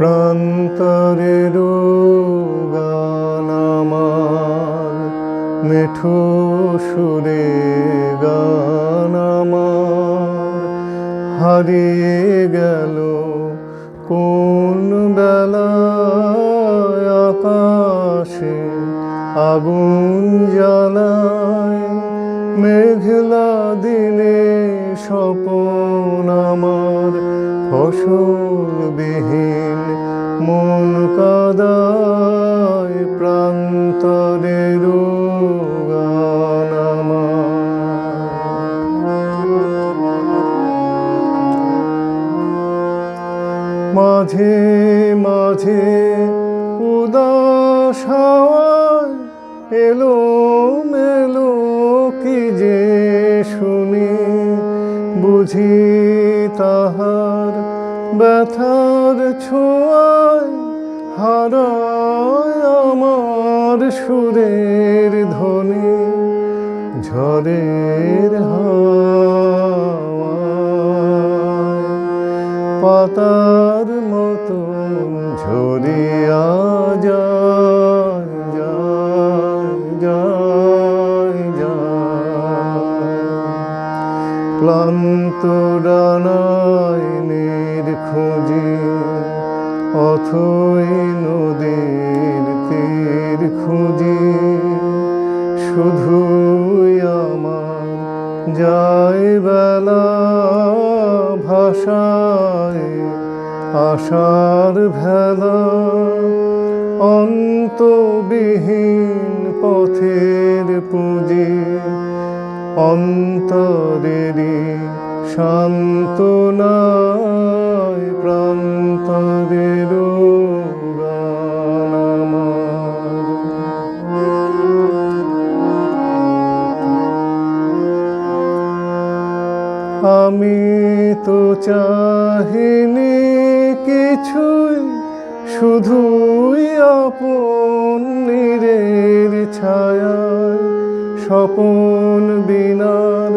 প্রান্তরের গান আমার, মেঠো সুরে গান আমার হারিয়ে গেল কোন বেলায়। আকাশে আগুন জ্বালায়, মেঘলা দিনে স্বপন আমার। ফসলবিহীন মন কাদায়, প্রান্তরের গান আমার। মাঝে মাঝে উদাস হাওয়ায় এলো মেলো কি যে শুনি, বুঝি তাহার ব্যথার ছোঁয়ায় হারায় আমার সুরের ধ্বনি। ঝড়ের হাওয়ায় পাতার মতন ঝরিয়া যায় যায় যায় যায়। ক্লান্ত ডানায় নির্খোঁজে অথই নদীর তীর খুঁজি, শুধুই আমার যায় বেলা ভাষায় আশার ভেলা। অন্তবিহীন পথের পুঁজি, অন্তরেরই সান্ত্বনায়, প্রান্তরের গান আমার। আমি তো চাহিনি কিছুই, শুধুই আপন নীড়ের ছায়ায় স্বপন বীণার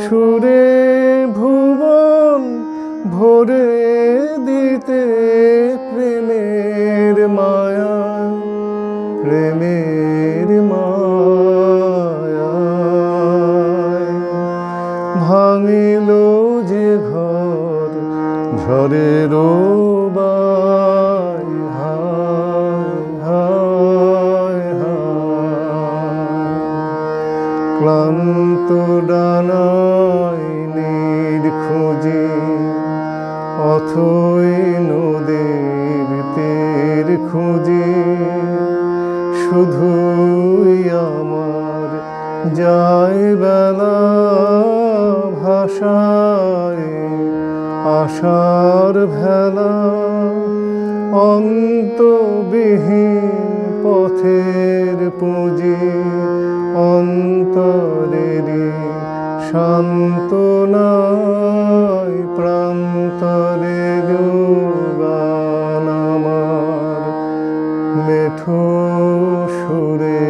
সুরে ভুবন ভরে দিতে প্রেমের মায়া, প্রেমের মায়ায়। ভাঙিল যে ঘর ঝড়ের বায়, হায় হায় হায়। ক্লান্ত ডানায় নির্খোঁজে অথই নদীর তীর খুঁজি, শুধুই আমার যায় বেলা ভাষায় আশার ভেলা। অন্তবিহীন পথের পুঁজি, অন্তরেরই সান্ত্বনায়, প্রান্তরের গান আমার। মেঠো সুরে